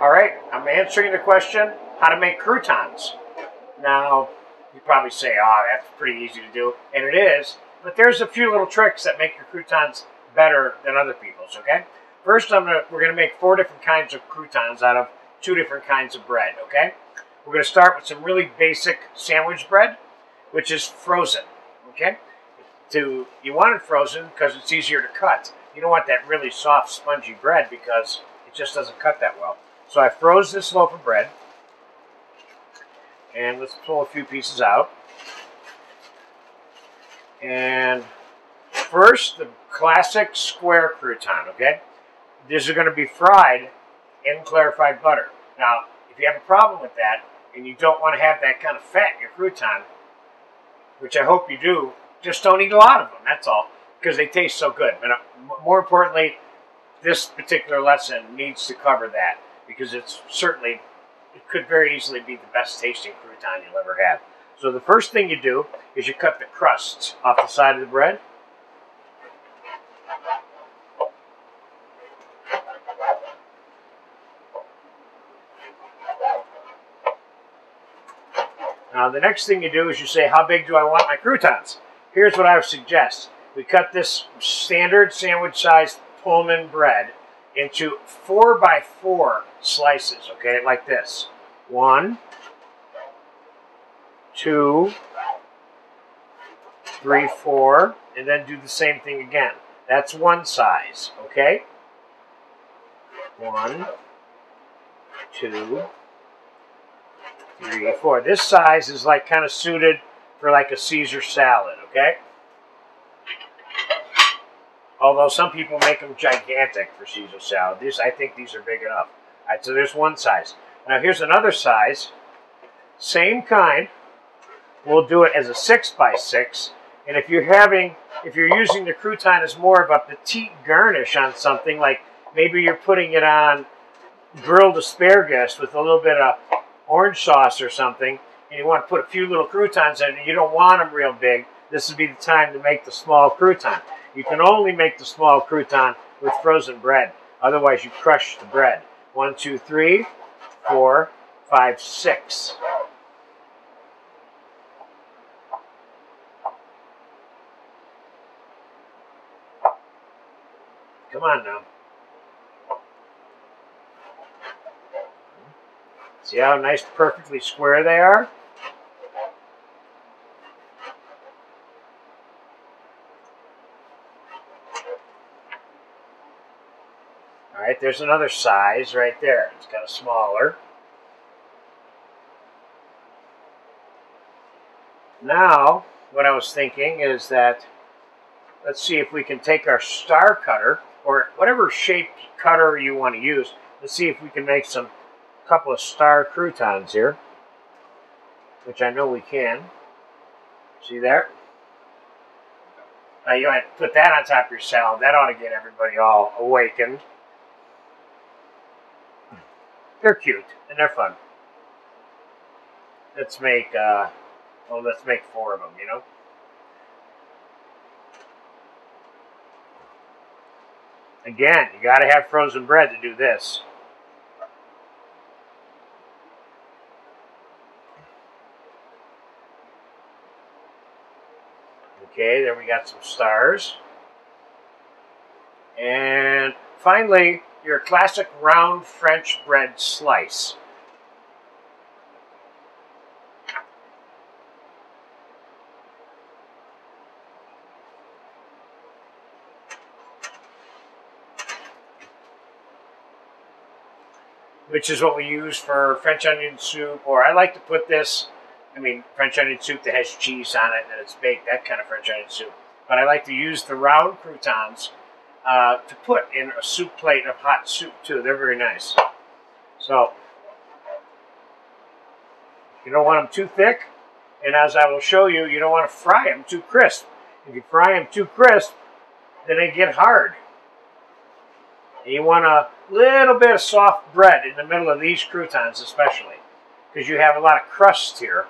All right, I'm answering the question, how to make croutons. Now, you probably say, oh, that's pretty easy to do, and it is, but there's a few little tricks that make your croutons better than other people's, okay? First, we're going to make 4 different kinds of croutons out of 2 different kinds of bread, okay? We're going to start with some really basic sandwich bread, which is frozen, okay? You want it frozen because it's easier to cut. You don't want that really soft, spongy bread because it just doesn't cut that well. So I froze this loaf of bread, and let's pull a few pieces out. And first, the classic square crouton, okay? These are going to be fried in clarified butter. Now, if you have a problem with that, and you don't want to have that kind of fat in your crouton, which I hope you do, just don't eat a lot of them, that's all, because they taste so good. But more importantly, this particular lesson needs to cover that, because it could very easily be the best tasting crouton you'll ever have. So the first thing you do is you cut the crusts off the side of the bread. Now the next thing you do is you say, how big do I want my croutons? Here's what I would suggest. We cut this standard sandwich-sized Pullman bread into 4 by 4 slices, okay, like this. 1, 2, 3, 4, and then do the same thing again. That's one size, okay? 1, 2, 3, 4. This size is like kind of suited for like a Caesar salad, okay? Although some people make them gigantic for Caesar salad. I think these are big enough. All right, so there's one size. Now here's another size. Same kind. We'll do it as a 6 by 6. And if you're using the crouton as more of a petite garnish on something, like maybe you're putting it on grilled asparagus with a little bit of orange sauce or something, and you want to put a few little croutons in, and you don't want them real big, this would be the time to make the small crouton. You can only make the small crouton with frozen bread. Otherwise, you crush the bread. 1, 2, 3, 4, 5, 6. Come on now. See how nice, perfectly square they are? All right, there's another size right there. It's kind of smaller. Now, what I was thinking is that, let's see if we can take our star cutter, or whatever shaped cutter you want to use. Let's see if we can make a couple of star croutons here, which I know we can. See there? Now you want to put that on top of your salad. That ought to get everybody all awakened. They're cute and they're fun. Let's make 4 of them, you know? Again, you got to have frozen bread to do this. Okay, there we got some stars. And finally, your classic round French bread slice. Which is what we use for French onion soup, or I like to put this, French onion soup that has cheese on it and it's baked, that kind of French onion soup. But I like to use the round croutons to put in a soup plate of hot soup too. They're very nice. So, you don't want them too thick, and as I will show you, you don't want to fry them too crisp. If you fry them too crisp, then they get hard. And you want a little bit of soft bread in the middle of these croutons especially, because you have a lot of crust here,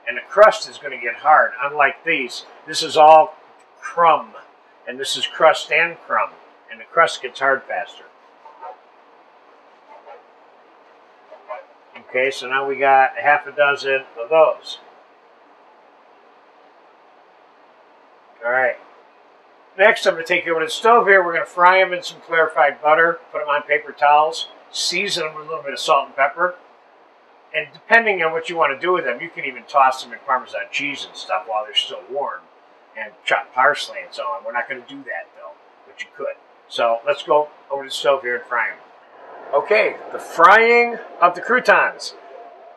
and the crust is going to get hard. Unlike these, this is all crumb, and this is crust and crumb, and the crust gets hard faster. Okay, so now we got half a dozen of those. All right. Next, I'm going to take you over to the stove here. We're going to fry them in some clarified butter, put them on paper towels, season them with a little bit of salt and pepper. And depending on what you want to do with them, you can even toss them in Parmesan cheese and stuff while they're still warm, and chop parsley and so on. We're not going to do that, though, but you could. So let's go over to the stove here and fry them. Okay, the frying of the croutons.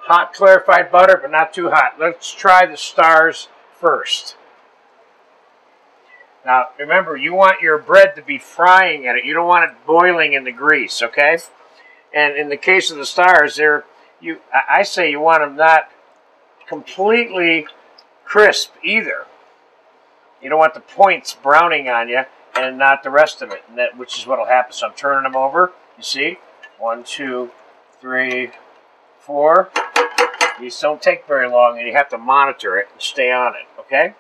Hot clarified butter, but not too hot. Let's try the stars first. Now, remember, you want your bread to be frying in it. You don't want it boiling in the grease, okay? And in the case of the stars, I say you want them not completely crisp either. You don't want the points browning on you and not the rest of it, which is what will happen. So I'm turning them over. You see? 1, 2, 3, 4. These don't take very long, and you have to monitor it and stay on it, okay?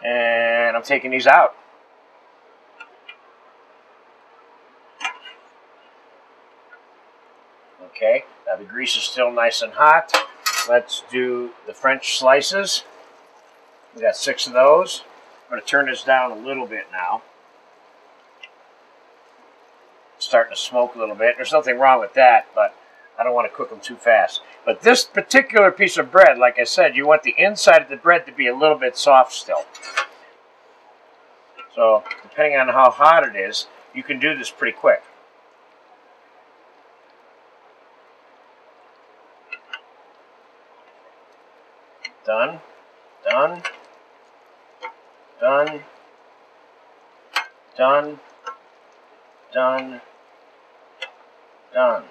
And I'm taking these out. Okay, now the grease is still nice and hot. Let's do the French slices. We got 6 of those. I'm going to turn this down a little bit now. It's starting to smoke a little bit. There's nothing wrong with that, but I don't want to cook them too fast. But this particular piece of bread, like I said, you want the inside of the bread to be a little bit soft still. So, depending on how hot it is, you can do this pretty quick. Done, done, done, done, done, done.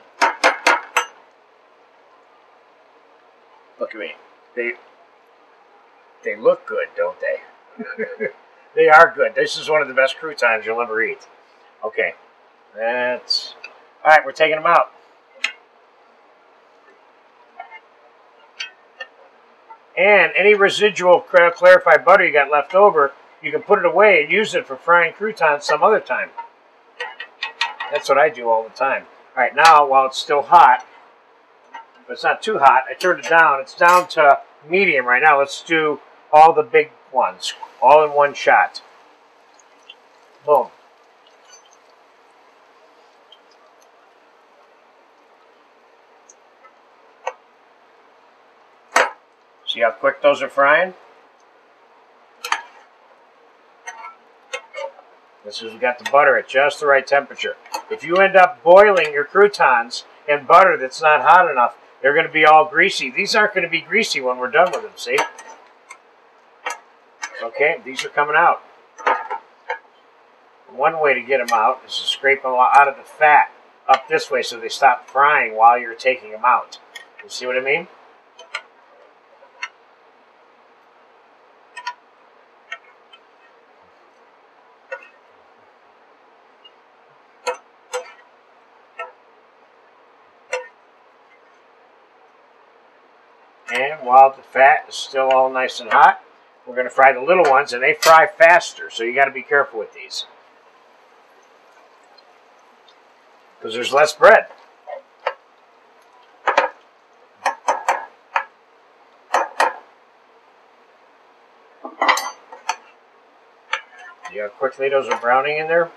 Look at me. They look good, don't they? They are good. This is one of the best croutons you'll ever eat. Okay. That's... Alright, we're taking them out. And any residual clarified butter you got left over, you can put it away and use it for frying croutons some other time. That's what I do all the time. Alright, now, while it's still hot, but it's not too hot, I turned it down. It's down to medium right now. Let's do all the big ones, all in one shot. Boom. See how quick those are frying? This is, we got the butter at just the right temperature. If you end up boiling your croutons in butter that's not hot enough, they're going to be all greasy. These aren't going to be greasy when we're done with them, see? Okay, these are coming out. One way to get them out is to scrape them out of the fat up this way so they stop frying while you're taking them out. You see what I mean? And while the fat is still all nice and hot, we're going to fry the little ones, and they fry faster, so you got to be careful with these. Because there's less bread. See how quickly those are browning in there?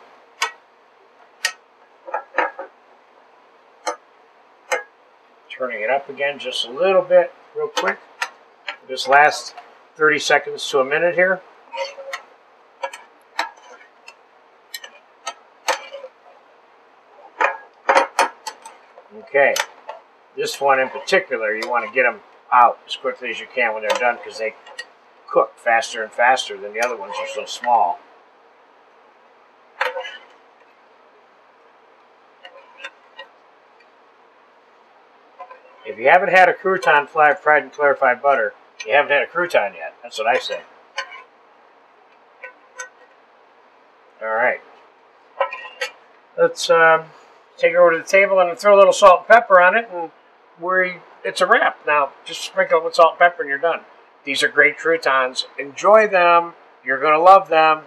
Turning it up again just a little bit, real quick. This last 30 seconds to a minute here. Okay, this one in particular, you want to get them out as quickly as you can when they're done because they cook faster and faster than the other ones are so small. If you haven't had a crouton fried in clarified butter, you haven't had a crouton yet. That's what I say. All right. Let's take it over to the table and throw a little salt and pepper on it, and it's a wrap. Now, just sprinkle it with salt and pepper and you're done. These are great croutons. Enjoy them. You're going to love them.